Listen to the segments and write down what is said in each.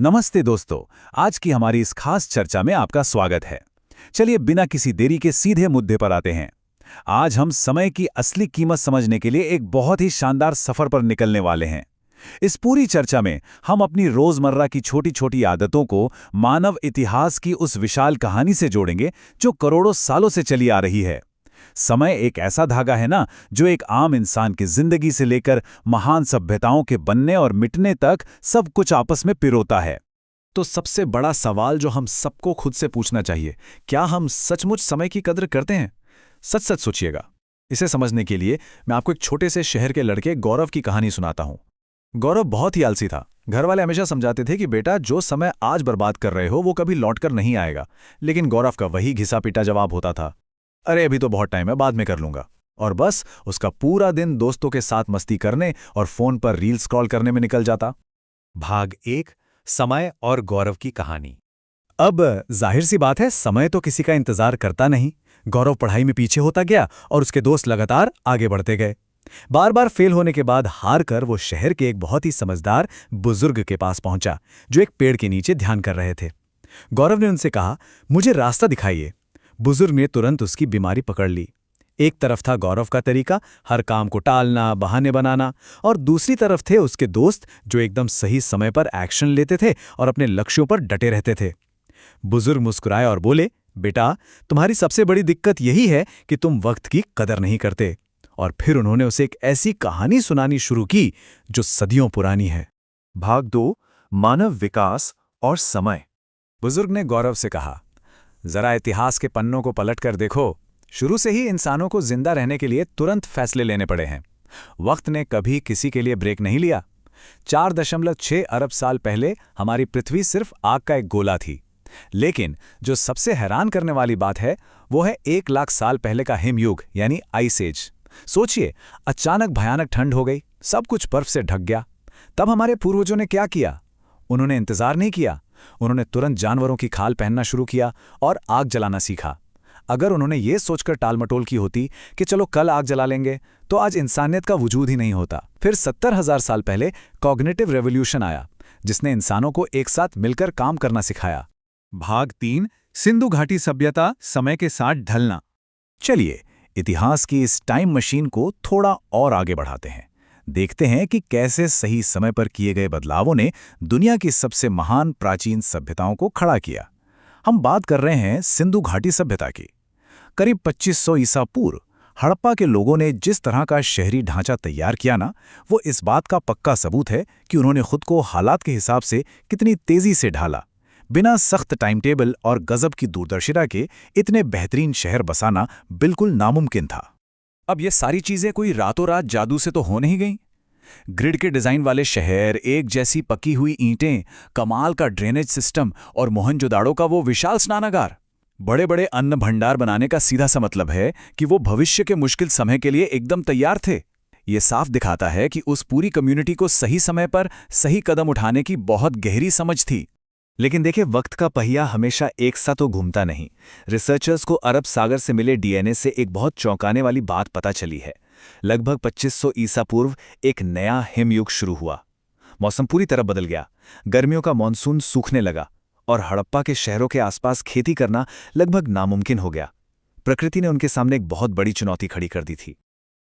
नमस्ते दोस्तों। आज की हमारी इस खास चर्चा में आपका स्वागत है। चलिए बिना किसी देरी के सीधे मुद्दे पर आते हैं। आज हम समय की असली कीमत समझने के लिए एक बहुत ही शानदार सफर पर निकलने वाले हैं। इस पूरी चर्चा में हम अपनी रोजमर्रा की छोटी-छोटी आदतों को मानव इतिहास की उस विशाल कहानी से जोड़ेंगे जो करोड़ों सालों से चली आ रही है। समय एक ऐसा धागा है ना, जो एक आम इंसान की जिंदगी से लेकर महान सभ्यताओं के बनने और मिटने तक सब कुछ आपस में पिरोता है। तो सबसे बड़ा सवाल जो हम सबको खुद से पूछना चाहिए, क्या हम सचमुच समय की कद्र करते हैं? सच सच सोचिएगा। इसे समझने के लिए मैं आपको एक छोटे से शहर के लड़के गौरव की कहानी सुनाता हूं। गौरव बहुत ही आलसी था। घर वाले हमेशा समझाते थे कि बेटा, जो समय आज बर्बाद कर रहे हो वो कभी लौटकर नहीं आएगा। लेकिन गौरव का वही घिसा पिटा जवाब होता था, अरे अभी तो बहुत टाइम है, बाद में कर लूंगा। और बस उसका पूरा दिन दोस्तों के साथ मस्ती करने और फोन पर रील स्क्रॉल करने में निकल जाता। भाग 1, समय और गौरव की कहानी। अब जाहिर सी बात है, समय तो किसी का इंतजार करता नहीं। गौरव पढ़ाई में पीछे होता गया और उसके दोस्त लगातार आगे बढ़ते गए। बार बार फेल होने के बाद हार कर वो शहर के एक बहुत ही समझदार बुजुर्ग के पास पहुंचा, जो एक पेड़ के नीचे ध्यान कर रहे थे। गौरव ने उनसे कहा, मुझे रास्ता दिखाइए। बुजुर्ग ने तुरंत उसकी बीमारी पकड़ ली। एक तरफ था गौरव का तरीका, हर काम को टालना, बहाने बनाना, और दूसरी तरफ थे उसके दोस्त, जो एकदम सही समय पर एक्शन लेते थे और अपने लक्ष्यों पर डटे रहते थे। बुजुर्ग मुस्कुराए और बोले, बेटा, तुम्हारी सबसे बड़ी दिक्कत यही है कि तुम वक्त की कदर नहीं करते। और फिर उन्होंने उसे एक ऐसी कहानी सुनानी शुरू की जो सदियों पुरानी है। भाग 2, मानव विकास और समय। बुजुर्ग ने गौरव से कहा, जरा इतिहास के पन्नों को पलटकर देखो। शुरू से ही इंसानों को जिंदा रहने के लिए तुरंत फैसले लेने पड़े हैं। वक्त ने कभी किसी के लिए ब्रेक नहीं लिया। 4.6 अरब साल पहले हमारी पृथ्वी सिर्फ आग का एक गोला थी। लेकिन जो सबसे हैरान करने वाली बात है, वो है 1 लाख साल पहले का हिमयुग, यानी आइस एज। सोचिए, अचानक भयानक ठंड हो गई, सब कुछ बर्फ से ढक गया। तब हमारे पूर्वजों ने क्या किया? उन्होंने इंतजार नहीं किया। उन्होंने तुरंत जानवरों की खाल पहनना शुरू किया और आग जलाना सीखा। अगर उन्होंने ये सोचकर टालमटोल की होती कि चलो कल आग जला लेंगे, तो आज इंसानियत का वजूद ही नहीं होता। फिर 70,000 साल पहले कॉग्निटिव रेवोल्यूशन आया, जिसने इंसानों को एक साथ मिलकर काम करना सिखाया। भाग 3, सिंधु घाटी सभ्यता, समय के साथ ढलना। चलिए इतिहास की इस टाइम मशीन को थोड़ा और आगे बढ़ाते हैं। देखते हैं कि कैसे सही समय पर किए गए बदलावों ने दुनिया की सबसे महान प्राचीन सभ्यताओं को खड़ा किया। हम बात कर रहे हैं सिंधु घाटी सभ्यता की। करीब 2500 ईसा पूर्व हड़प्पा के लोगों ने जिस तरह का शहरी ढांचा तैयार किया ना, वो इस बात का पक्का सबूत है कि उन्होंने खुद को हालात के हिसाब से कितनी तेजी से ढाला। बिना सख्त टाइम टेबल और गजब की दूरदर्शिता के इतने बेहतरीन शहर बसाना बिल्कुल नामुमकिन था। अब ये सारी चीजें कोई रातों रात जादू से तो हो नहीं गईं। ग्रिड के डिजाइन वाले शहर, एक जैसी पकी हुई ईंटें, कमाल का ड्रेनेज सिस्टम और मोहनजोदाड़ो का वो विशाल स्नानागार। बड़े बड़े अन्न भंडार बनाने का सीधा सा मतलब है कि वो भविष्य के मुश्किल समय के लिए एकदम तैयार थे। ये साफ दिखाता है कि उस पूरी कम्युनिटी को सही समय पर सही कदम उठाने की बहुत गहरी समझ थी। लेकिन देखिए, वक्त का पहिया हमेशा एक सा तो घूमता नहीं। रिसर्चर्स को अरब सागर से मिले डीएनए से एक बहुत चौंकाने वाली बात पता चली है। लगभग 2500 ईसा पूर्व एक नया हिमयुग शुरू हुआ। मौसम पूरी तरह बदल गया। गर्मियों का मानसून सूखने लगा और हड़प्पा के शहरों के आसपास खेती करना लगभग नामुमकिन हो गया। प्रकृति ने उनके सामने एक बहुत बड़ी चुनौती खड़ी कर दी थी।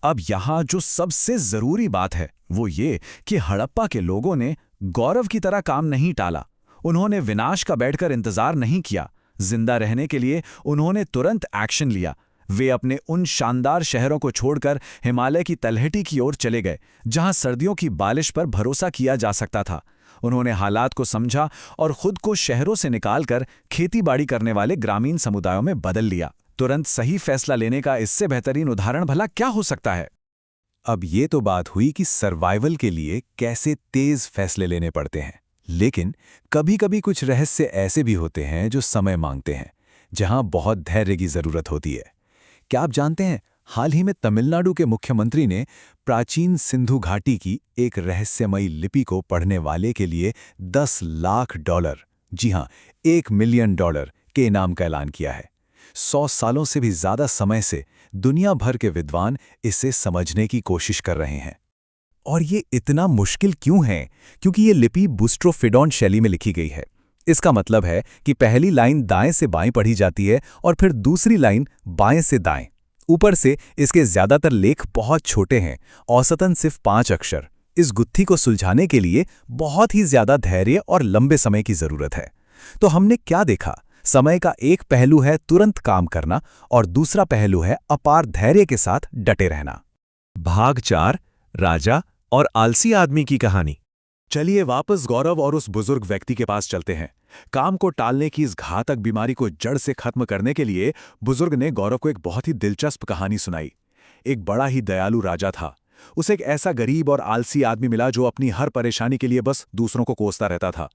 अब यहाँ जो सबसे जरूरी बात है वो ये कि हड़प्पा के लोगों ने गौरव की तरह काम नहीं टाला। उन्होंने विनाश का बैठकर इंतजार नहीं किया। जिंदा रहने के लिए उन्होंने तुरंत एक्शन लिया। वे अपने उन शानदार शहरों को छोड़कर हिमालय की तलहटी की ओर चले गए, जहां सर्दियों की बारिश पर भरोसा किया जा सकता था। उन्होंने हालात को समझा और खुद को शहरों से निकालकर खेतीबाड़ी करने वाले ग्रामीण समुदायों में बदल लिया। तुरंत सही फैसला लेने का इससे बेहतरीन उदाहरण भला क्या हो सकता है? अब ये तो बात हुई कि सर्वाइवल के लिए कैसे तेज फैसले लेने पड़ते हैं। लेकिन कभी-कभी कुछ रहस्य ऐसे भी होते हैं जो समय मांगते हैं, जहां बहुत धैर्य की जरूरत होती है। क्या आप जानते हैं, हाल ही में तमिलनाडु के मुख्यमंत्री ने प्राचीन सिंधु घाटी की एक रहस्यमयी लिपि को पढ़ने वाले के लिए $10 लाख, जी हां, $1 मिलियन के इनाम का ऐलान किया है। 100 सालों से भी ज्यादा समय से दुनिया भर के विद्वान इसे समझने की कोशिश कर रहे हैं। और ये इतना मुश्किल क्यों है? क्योंकि ये लिपि बूस्ट्रोफिडॉन शैली में लिखी गई है। इसका मतलब है कि पहली लाइन दाएं से बाएं पढ़ी जाती है और फिर दूसरी लाइन बाएं से दाएं। ऊपर से इसके ज्यादातर लेख बहुत छोटे हैं, औसतन सिर्फ 5 अक्षर। इस गुत्थी को सुलझाने के लिए बहुत ही ज्यादा धैर्य और लंबे समय की जरूरत है। तो हमने क्या देखा? समय का एक पहलू है तुरंत काम करना और दूसरा पहलू है अपार धैर्य के साथ डटे रहना। भाग 4, राजा और आलसी आदमी की कहानी। चलिए वापस गौरव और उस बुजुर्ग व्यक्ति के पास चलते हैं। काम को टालने की इस घातक बीमारी को जड़ से खत्म करने के लिए बुजुर्ग ने गौरव को एक बहुत ही दिलचस्प कहानी सुनाई। एक बड़ा ही दयालु राजा था। उसे एक ऐसा गरीब और आलसी आदमी मिला जो अपनी हर परेशानी के लिए बस दूसरों को कोसता रहता था।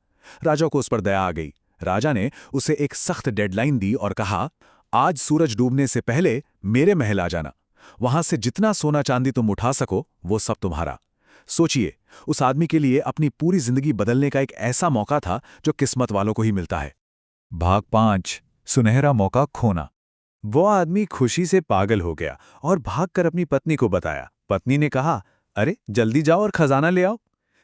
राजा को उस पर दया आ गई। राजा ने उसे एक सख्त डेडलाइन दी और कहा, आज सूरज डूबने से पहले मेरे महल आ जाना। वहां से जितना सोना चांदी तुम उठा सको वो सब तुम्हारा। सोचिए, उस आदमी के लिए अपनी पूरी जिंदगी बदलने का एक ऐसा मौका था जो किस्मत वालों को ही मिलता है। भाग 5, सुनहरा मौका खोना। वो आदमी खुशी से पागल हो गया और भागकर अपनी पत्नी को बताया। पत्नी ने कहा, अरे जल्दी जाओ और खजाना ले आओ।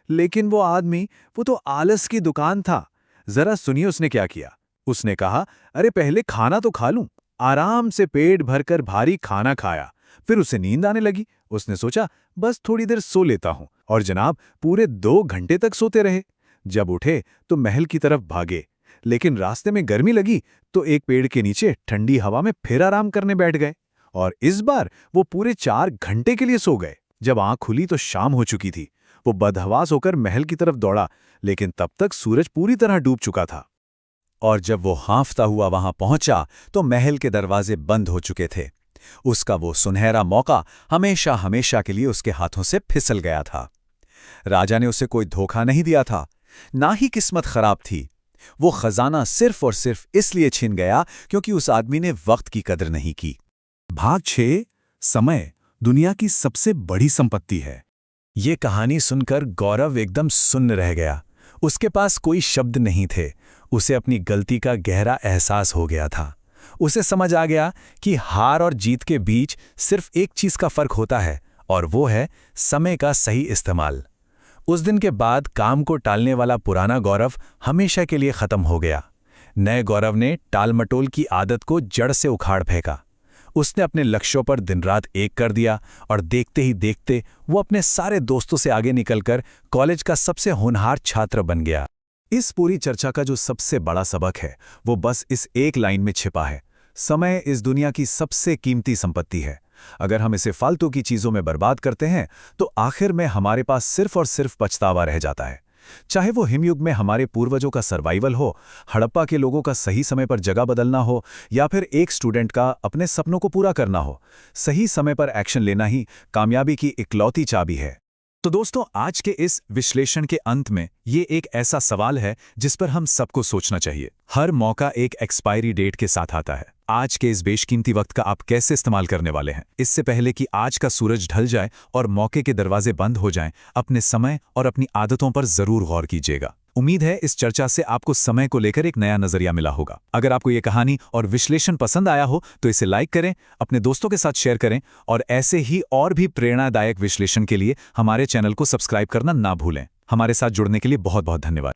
लेकिन वो तो आलस की दुकान था। जरा सुनिए उसने क्या किया। उसने कहा, अरे पहले खाना तो खा लूं। आराम से पेट भरकर भारी खाना खाया। फिर उसे नींद आने लगी। उसने सोचा, बस थोड़ी देर सो लेता हूं। और जनाब, पूरे 2 घंटे तक सोते रहे। जब उठे तो महल की तरफ भागे, लेकिन रास्ते में गर्मी लगी तो एक पेड़ के नीचे ठंडी हवा में फिर आराम करने बैठ गए। और इस बार वो पूरे 4 घंटे के लिए सो गए। जब आंख खुली तो शाम हो चुकी थी। वो बदहवास होकर महल की तरफ दौड़ा, लेकिन तब तक सूरज पूरी तरह डूब चुका था। और जब वो हाँफता हुआ वहां पहुंचा तो महल के दरवाजे बंद हो चुके थे। उसका वो सुनहरा मौका हमेशा हमेशा के लिए उसके हाथों से फिसल गया था। राजा ने उसे कोई धोखा नहीं दिया था, ना ही किस्मत खराब थी। वो खजाना सिर्फ और सिर्फ इसलिए छिन गया क्योंकि उस आदमी ने वक्त की कदर नहीं की। भाग 6, समय दुनिया की सबसे बड़ी संपत्ति है। ये कहानी सुनकर गौरव एकदम सुन्न रह गया। उसके पास कोई शब्द नहीं थे। उसे अपनी गलती का गहरा एहसास हो गया था। उसे समझ आ गया कि हार और जीत के बीच सिर्फ एक चीज का फर्क होता है, और वो है समय का सही इस्तेमाल। उस दिन के बाद काम को टालने वाला पुराना गौरव हमेशा के लिए खत्म हो गया। नए गौरव ने टालमटोल की आदत को जड़ से उखाड़ फेंका। उसने अपने लक्ष्यों पर दिन रात एक कर दिया और देखते ही देखते वो अपने सारे दोस्तों से आगे निकलकर कॉलेज का सबसे होनहार छात्र बन गया। इस पूरी चर्चा का जो सबसे बड़ा सबक है वो बस इस एक लाइन में छिपा है। समय इस दुनिया की सबसे कीमती संपत्ति है। अगर हम इसे फालतू की चीजों में बर्बाद करते हैं तो आखिर में हमारे पास सिर्फ और सिर्फ पछतावा रह जाता है। चाहे वो हिमयुग में हमारे पूर्वजों का सर्वाइवल हो, हड़प्पा के लोगों का सही समय पर जगह बदलना हो, या फिर एक स्टूडेंट का अपने सपनों को पूरा करना हो, सही समय पर एक्शन लेना ही कामयाबी की इकलौती चाबी है। तो दोस्तों, आज के इस विश्लेषण के अंत में ये एक ऐसा सवाल है जिस पर हम सबको सोचना चाहिए। हर मौका एक एक्सपायरी डेट के साथ आता है। आज के इस बेशकीमती वक्त का आप कैसे इस्तेमाल करने वाले हैं? इससे पहले कि आज का सूरज ढल जाए और मौके के दरवाजे बंद हो जाएं, अपने समय और अपनी आदतों पर जरूर गौर कीजिएगा। उम्मीद है इस चर्चा से आपको समय को लेकर एक नया नजरिया मिला होगा। अगर आपको ये कहानी और विश्लेषण पसंद आया हो तो इसे लाइक करें, अपने दोस्तों के साथ शेयर करें और ऐसे ही और भी प्रेरणादायक विश्लेषण के लिए हमारे चैनल को सब्सक्राइब करना ना भूलें। हमारे साथ जुड़ने के लिए बहुत बहुत धन्यवाद।